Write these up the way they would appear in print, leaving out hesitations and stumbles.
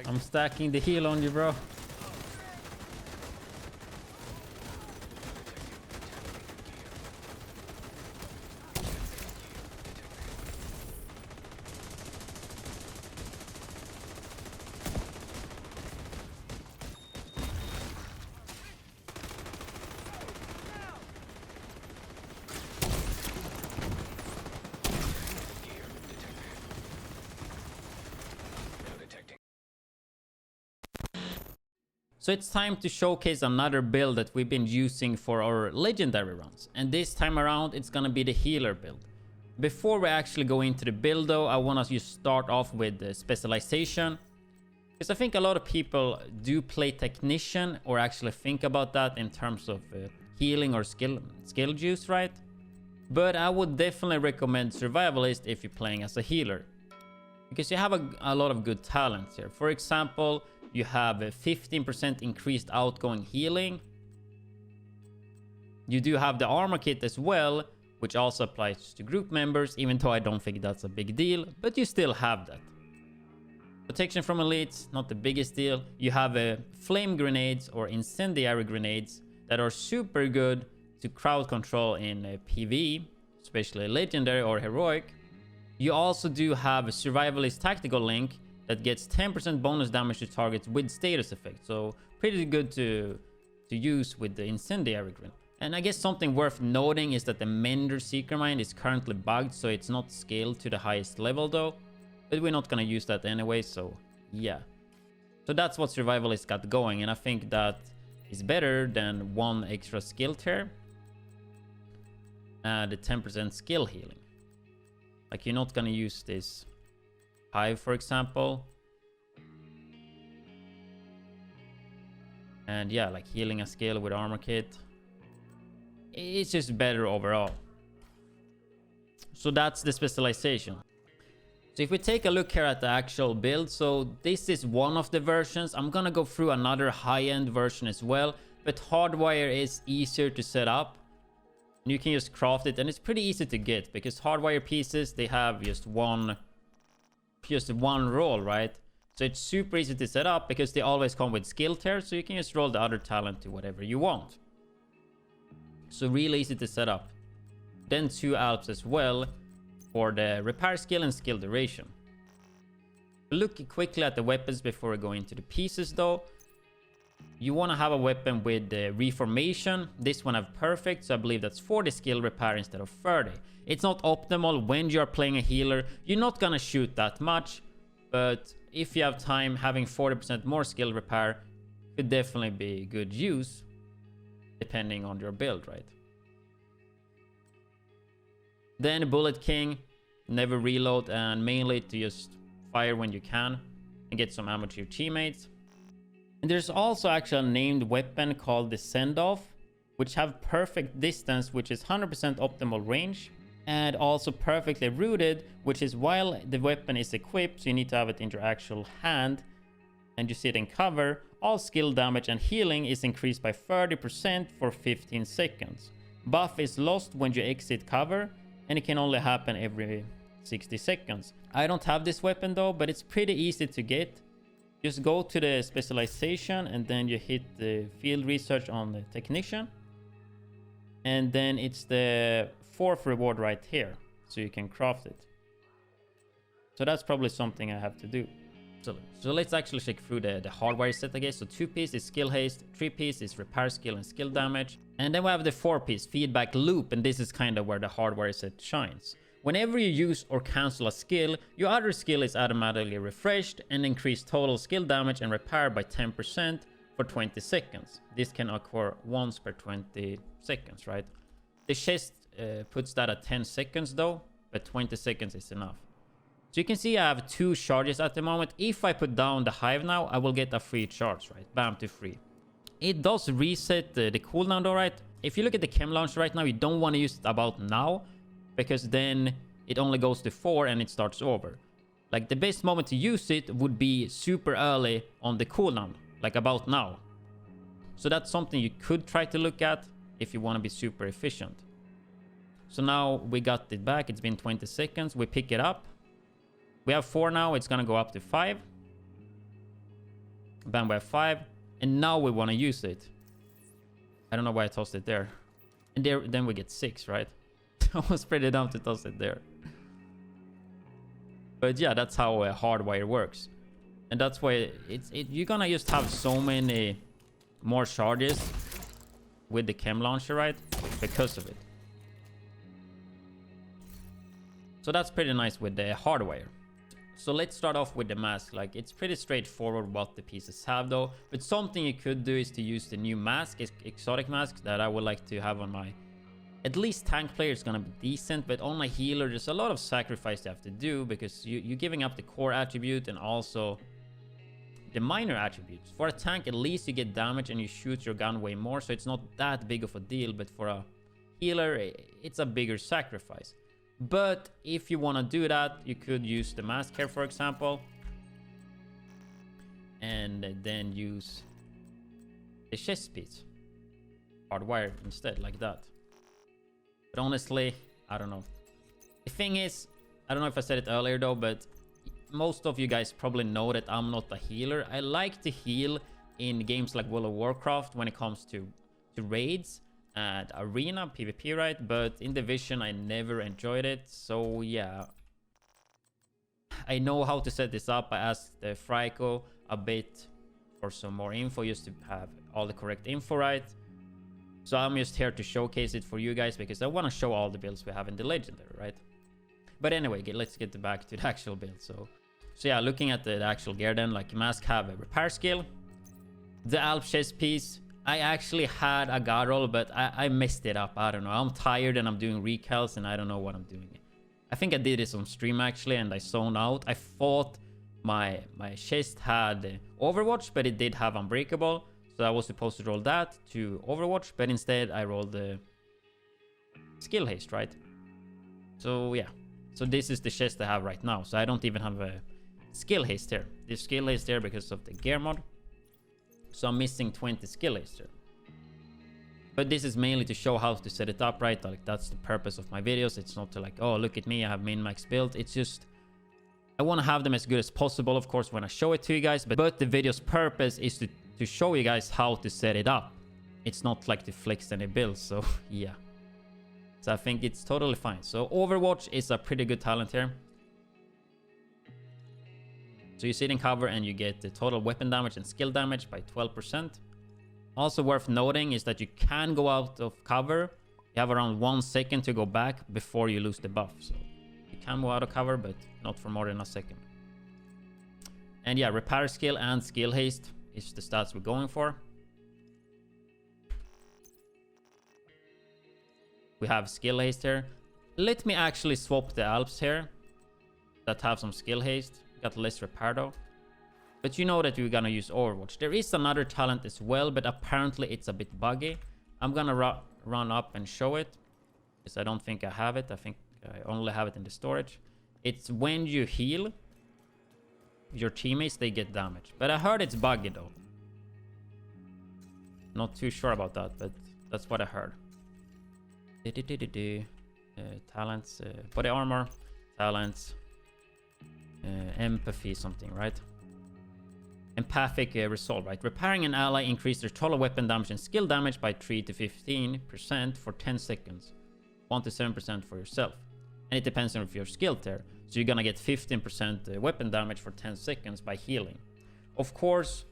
I'm stacking the heal on you, bro. So it's time to showcase another build that we've been using for our legendary runs. And this time around, it's gonna be the healer build. Before we actually go into the build though, I want to just start off with the specialization. Because I think a lot of people do play technician or actually think about that in terms of healing or skill juice, right? But I would definitely recommend survivalist if you're playing as a healer. Because you have a lot of good talents here. For example, you have a 15% increased outgoing healing. You do have the armor kit as well, which also applies to group members, even though I don't think that's a big deal, but you still have that. Protection from elites, not the biggest deal. You have flame grenades or incendiary grenades that are super good to crowd control in PvE, especially legendary or heroic. You also do have a survivalist tactical link that gets 10% bonus damage to targets with status effect. So pretty good to use with the incendiary grenade. And I guess something worth noting is that the Mender Seeker Mine is currently bugged, so it's not scaled to the highest level though. But we're not gonna use that anyway, so yeah. So that's what Survivalist got going, and I think that is better than one extra skill tier. The 10% skill healing. Like, you're not gonna use this Hive, for example. And yeah, like healing a skill with armor kit. It's just better overall. So that's the specialization. So if we take a look here at the actual build, so this is one of the versions. I'm gonna go through another high-end version as well, but Hardwire is easier to set up. You can just craft it, and it's pretty easy to get because Hardwire pieces, they have just one roll, right? So it's super easy to set up because they always come with skill tier, so you can just roll the other talent to whatever you want. So really easy to set up. Then 2 alps as well for the repair skill and skill duration. Look quickly at the weapons before we go into the pieces though. You want to have a weapon with the reformation. This one have perfect, so I believe that's 40 skill repair instead of 30. It's not optimal when you're playing a healer. You're not gonna shoot that much, but if you have time, having 40% more skill repair could definitely be good use, depending on your build, right? Then Bullet King, never reload, and mainly to just fire when you can and get some ammo to your teammates. And there's also actually a named weapon called the Send-Off, which have perfect distance, which is 100% optimal range, and also perfectly rooted, which is while the weapon is equipped, so you need to have it in your actual hand, and you sit in cover, all skill damage and healing is increased by 30% for 15 seconds. Buff is lost when you exit cover, and it can only happen every 60 seconds. I don't have this weapon though, but it's pretty easy to get. Just go to the specialization and then you hit the field research on the technician. And then it's the 4th reward right here. So you can craft it. So that's probably something I have to do. So let's actually check through the hardwire set, I guess. So 2-piece is skill haste, 3-piece is repair skill and skill damage. And then we have the 4-piece feedback loop, and this is kind of where the hardwire set shines. Whenever you use or cancel a skill, your other skill is automatically refreshed and increase total skill damage and repair by 10% for 20 seconds. This can occur once per 20 seconds, right? The chest puts that at 10 seconds though, but 20 seconds is enough. So you can see I have 2 charges at the moment. If I put down the hive now, I will get a free charge, right? Bam, to free. It does reset the cooldown though, right? If you look at the chem launch right now, you don't want to use it about now, because then it only goes to 4 and it starts over. Like, the best moment to use it would be super early on the cooldown, like about now. So that's something you could try to look at if you want to be super efficient. So now we got it back. It's been 20 seconds. We pick it up. We have 4 now. It's going to go up to 5. Bam, we have 5. And now we want to use it. I don't know why I tossed it there. And there, then we get 6, right? I was pretty dumb to toss it there. But yeah, that's how hardwire works. And that's why you're gonna just have so many more charges with the chem launcher, right? Because of it. So that's pretty nice with the hardwire. So let's start off with the mask. Like, it's pretty straightforward what the pieces have though. But something you could do is to use the new mask, exotic mask that I would like to have on my... At least tank player is gonna be decent, but on my healer there's a lot of sacrifice you have to do because you're giving up the core attribute and also the minor attributes. For a tank, at least you get damage and you shoot your gun way more, so it's not that big of a deal. But for a healer, it's a bigger sacrifice. But if you want to do that, you could use the mask here, for example, and then use the chest piece hardwired instead, like that. But honestly, I don't know. The thing is, I don't know if I said it earlier though, but most of you guys probably know that I'm not a healer. I like to heal in games like World of Warcraft when it comes to raids and arena PvP, right? But in Division I never enjoyed it. So yeah, I know how to set this up. I asked Fraiko a bit for some more info just to have all the correct info, right? So I'm just here to showcase it for you guys because I want to show all the builds we have in the legendary, right? But anyway, let's get back to the actual build. So yeah, looking at the actual gear then, like mask have a repair skill. The Alp chest piece, I actually had a god roll, but I messed it up. I don't know. I'm tired and I'm doing recalls and I don't know what I'm doing. I think I did this on stream actually and I zoned out. I thought my chest had Overwatch, but it did have Unbreakable. So I was supposed to roll that to Overwatch, but instead I rolled the skill haste, right? So yeah. So this is the chest I have right now. So I don't even have a skill haste here. This skill haste here because of the gear mod. So I'm missing 20 skill haste here. But this is mainly to show how to set it up, right? Like that's the purpose of my videos. It's not to like, oh, look at me, I have min-max build. It's just, I want to have them as good as possible, of course, when I show it to you guys. But the video's purpose is to show you guys how to set it up. It's not like to flex any builds. So yeah. So I think it's totally fine. So Overwatch is a pretty good talent here. So you sit in cover and you get the total weapon damage and skill damage by 12%. Also worth noting is that you can go out of cover. You have around 1 second to go back before you lose the buff. So you can go out of cover, but not for more than a second. And yeah, repair skill and skill haste is the stats we're going for. We have skill haste here. Let me actually swap the Alps here that have some skill haste. Got less repair though. But you know that we're gonna use Overwatch. There is another talent as well, but apparently it's a bit buggy. I'm gonna run up and show it, because I don't think I have it. I think I only have it in the storage. It's when you heal your teammates, they get damage. But I heard it's buggy though. Not too sure about that, but that's what I heard. Talents, body armor, talents, empathy something, right? Empathic resolve, right? Repairing an ally increase their total weapon damage and skill damage by 3 to 15% for 10 seconds. 1 to 7% for yourself. And it depends on if you're skilled there. So you're gonna get 15% weapon damage for 10 seconds by healing. Of course,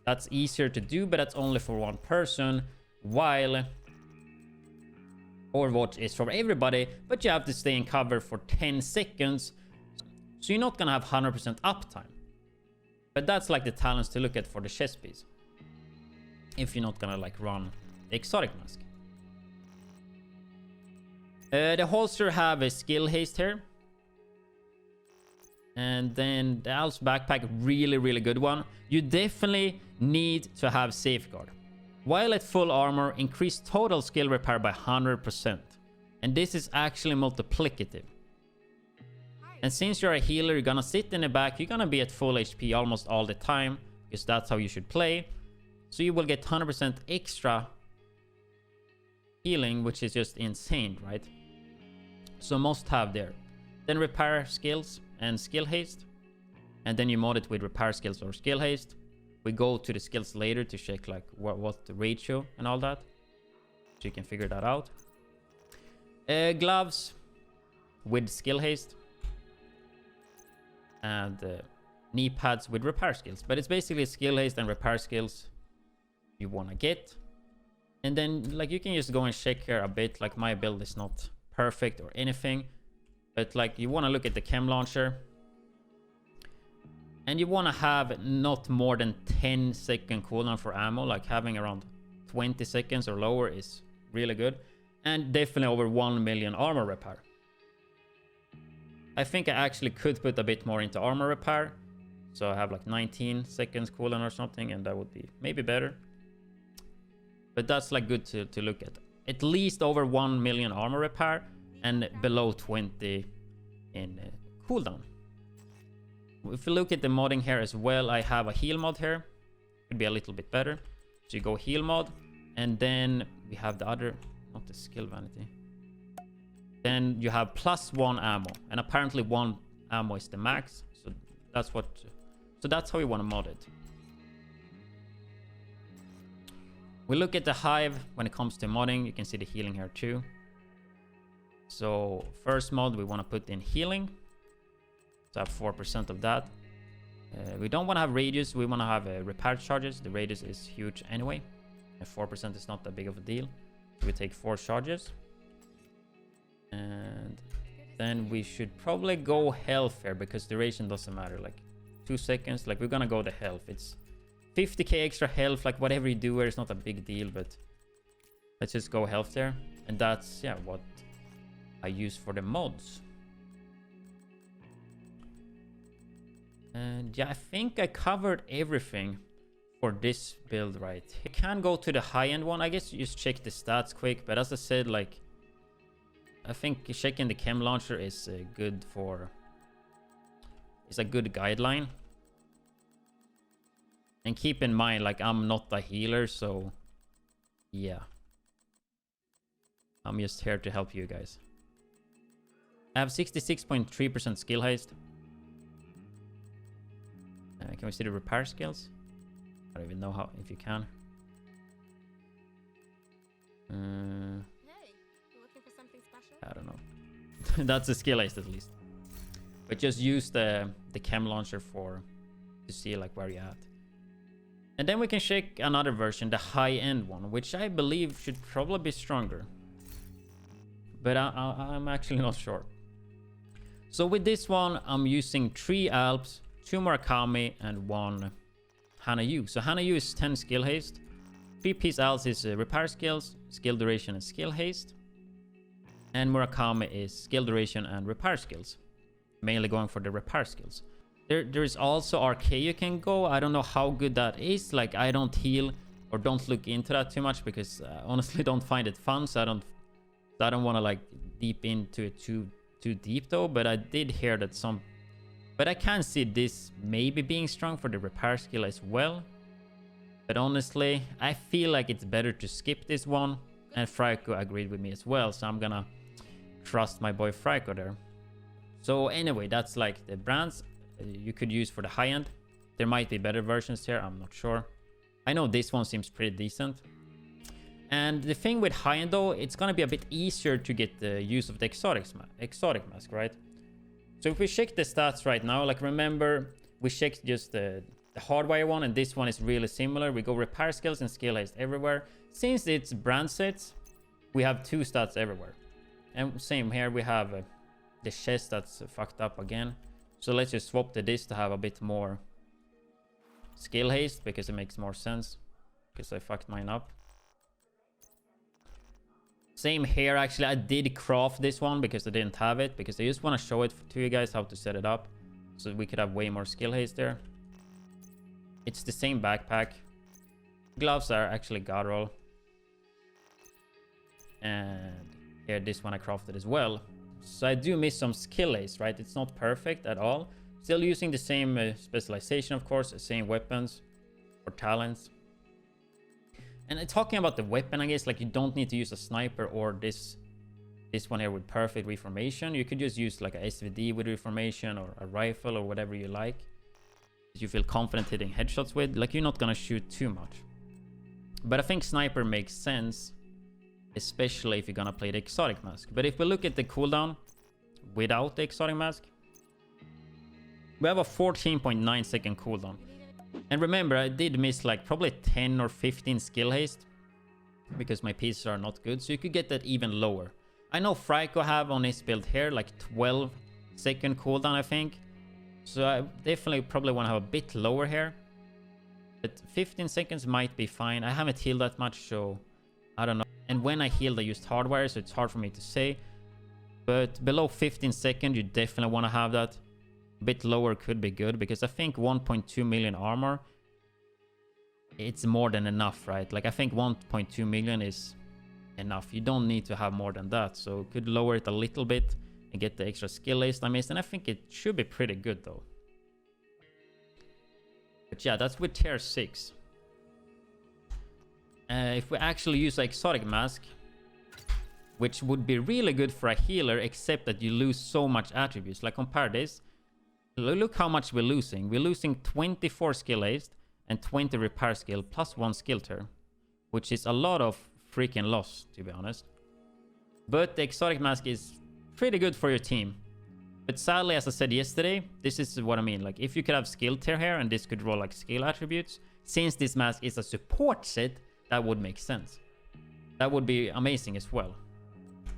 that's easier to do, but that's only for one person, while Overwatch is for everybody, but you have to stay in cover for 10 seconds. So you're not gonna have 100% uptime. But that's like the talents to look at for the chest piece. If you're not gonna like run the exotic mask. The holster have a skill haste here. And then the Alp's backpack, really good one. You definitely need to have safeguard. While at full armor, increase total skill repair by 100%. And this is actually multiplicative. And since you're a healer, you're gonna sit in the back, you're gonna be at full HP almost all the time, because that's how you should play. So you will get 100% extra healing, which is just insane, right? So must have there. Then repair skills and skill haste. And then you mod it with repair skills or skill haste. We go to the skills later to check like what the ratio and all that. So you can figure that out. Gloves with skill haste. And knee pads with repair skills. But it's basically skill haste and repair skills you want to get. And then like you can just go and check here a bit. Like my build is not perfect or anything. But like you want to look at the chem launcher. And you want to have not more than 10-second cooldown for ammo. Like having around 20 seconds or lower is really good. And definitely over 1 million armor repair. I think I actually could put a bit more into armor repair. So I have like 19 seconds cooldown or something. And that would be maybe better. But that's like good to look at. At least over 1 million armor repair. And below 20 in cooldown. If you look at the modding here as well, I have a heal mod here. Could be a little bit better. So you go heal mod. And then we have the other, not the skill vanity. Then you have +1 ammo. And apparently 1 ammo is the max. So that's what, so that's how you want to mod it. We look at the hive when it comes to modding. You can see the healing here too. So first mod, we want to put in healing. So have 4% of that. We don't want to have radius. We want to have repair charges. The radius is huge anyway. And 4% is not that big of a deal. So we take 4 charges. And then we should probably go health here because duration doesn't matter. Like 2 seconds. Like we're going to go the health. It's 50k extra health. Like whatever you do here is not a big deal. But let's just go health there. And that's, yeah, what I use for the mods. And yeah, I think I covered everything for this build right here. You can go to the high-end one. I guess you just check the stats quick. But as I said, like, I think checking the chem launcher is good for... It's a good guideline. And keep in mind, like, I'm not a healer, so... Yeah. I'm just here to help you guys. I have 66.3% skill haste. Can we see the repair skills? I don't even know how, if you can. Hey, you looking for something special? I don't know. That's the skill haste at least. But just use the chem launcher to see like where you're at. And then we can check another version, the high-end one, which I believe should probably be stronger. But I'm actually not sure. So with this one, I'm using 3 Alps, 2 Murakami, and 1 Hanayu. So Hanayu is 10 skill haste. 3-piece Alps is repair skills, skill duration, and skill haste. And Murakami is skill duration and repair skills. Mainly going for the repair skills. There's also RK you can go. I don't know how good that is. Like, I don't heal or don't look into that too much because I honestly don't find it fun. So I don't want to like deep into it too deep though. But I did hear that some... But I can see this maybe being strong for the repair skill as well. But honestly, I feel like it's better to skip this one. And Fraiko agreed with me as well. So I'm gonna trust my boy Fraiko there. So anyway, that's like the brands you could use for the high end. There might be better versions here. I'm not sure. I know this one seems pretty decent. And the thing with high end though, it's gonna be a bit easier to get the use of the exotic mask, right? So if we check the stats right now, like remember, we checked just the hardwire one, and this one is really similar. We go repair skills and skill haste everywhere. Since it's brand sets, we have 2 stats everywhere. And same here, we have the chest that's fucked up again. So let's just swap this to have a bit more skill haste, because it makes more sense. Because I fucked mine up. Same here, actually, I did craft this one because I didn't have it. Because I just want to show it to you guys how to set it up. So we could have way more skill haste there. It's the same backpack. Gloves are actually god roll. And here, this one I crafted as well. So I do miss some skill haste, right? It's not perfect at all. Still using the same specialization, of course. The same weapons or talents. And talking about the weapon, I guess, like, you don't need to use a sniper or this one here with perfect reformation. You could just use like a SVD with reformation or a rifle or whatever you like. you feel confident hitting headshots with. Like, you're not gonna shoot too much. But I think sniper makes sense, especially if you're gonna play the exotic mask. But if we look at the cooldown without the exotic mask, we have a 14.9 second cooldown. And remember, I did miss like probably 10 or 15 skill haste because my pieces are not good, so you could get that even lower. I know Frico have on his build here like 12 second cooldown, I think. So I definitely probably want to have a bit lower here. But 15 seconds might be fine. I haven't healed that much, so I don't know. And when I healed, I used hardwire, so it's hard for me to say. But below 15 seconds, you definitely want to have that. A bit lower could be good, because I think 1.2 million armor, it's more than enough, right? Like, I think 1.2 million is enough. You don't need to have more than that. So could lower it a little bit and get the extra skill list I missed. And I think it should be pretty good though. But yeah, that's with tier 6. If we actually use an exotic mask, which would be really good for a healer, except that you lose so much attributes. Like, compare this. Look how much we're losing. We're losing 24 skill haste and 20 repair skill plus 1 skill turn, which is a lot of freaking loss, to be honest. But the exotic mask is pretty good for your team. But sadly, as I said yesterday, this is what I mean. Like, if you could have skill tier here and this could roll like skill attributes, since this mask is a support set, that would make sense. That would be amazing as well.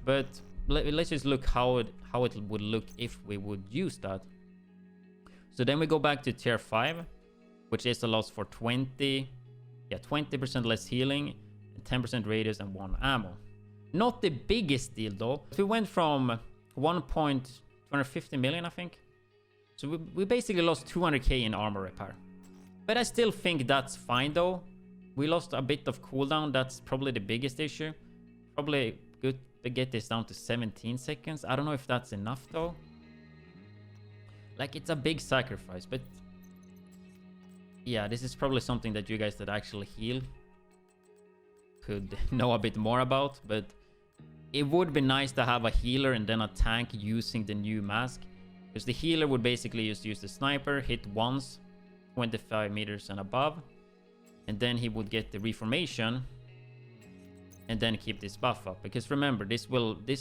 But let's just look how it would look if we would use that. So then we go back to tier 5, which is a loss for 20% less healing, 10% radius, and 1 ammo. Not the biggest deal though. We went from 1.250 million, I think. So we basically lost 200k in armor repair. But I still think that's fine though. We lost a bit of cooldown. That's probably the biggest issue. Probably good to get this down to 17 seconds. I don't know if that's enough though. Like, it's a big sacrifice, but yeah, this is probably something that you guys that actually heal could know a bit more about. But it would be nice to have a healer and then a tank using the new mask, because the healer would basically just use the sniper, hit once 25 meters and above, and then he would get the reformation and then keep this buff up. Because remember, this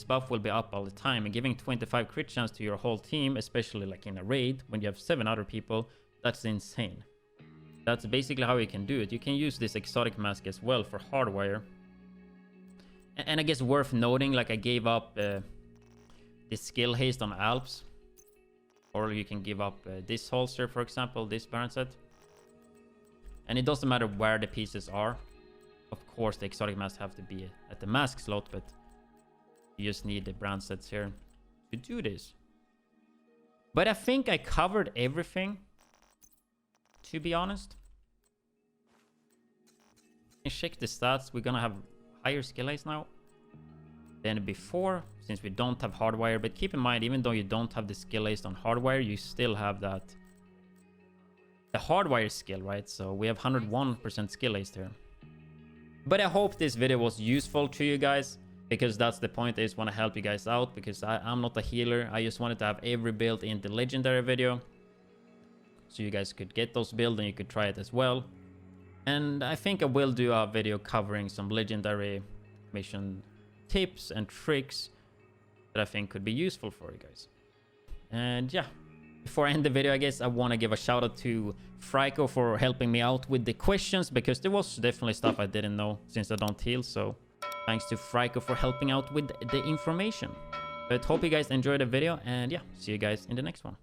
buff will be up all the time, and giving 25 crit chance to your whole team, especially like in a raid when you have 7 other people, that's insane. That's basically how you can do it. You can use this exotic mask as well for hardwire. And I guess worth noting, like, I gave up the skill haste on Alps, or you can give up this holster, for example, this Baron set. And it doesn't matter where the pieces are. Of course, the exotic masks have to be at the mask slot, but you just need the brand sets here to do this. But I think I covered everything, to be honest. And check the stats. We're gonna have higher skill haste now than before, since we don't have hardwire. But keep in mind, even though you don't have the skill haste on hardwire, you still have the hardwire skill, right? So we have 101% skill haste here. But I hope this video was useful to you guys, because that's the point. I just want to help you guys out, because I'm not a healer. I just wanted to have every build in the legendary video, so you guys could get those builds and you could try it as well. And I think I will do a video covering some legendary mission tips and tricks that I think could be useful for you guys. And yeah, before I end the video, I guess I want to give a shout out to Frico for helping me out with the questions, because there was definitely stuff I didn't know since I don't heal. So thanks to Frico for helping out with the information. But hope you guys enjoyed the video, and yeah, see you guys in the next one.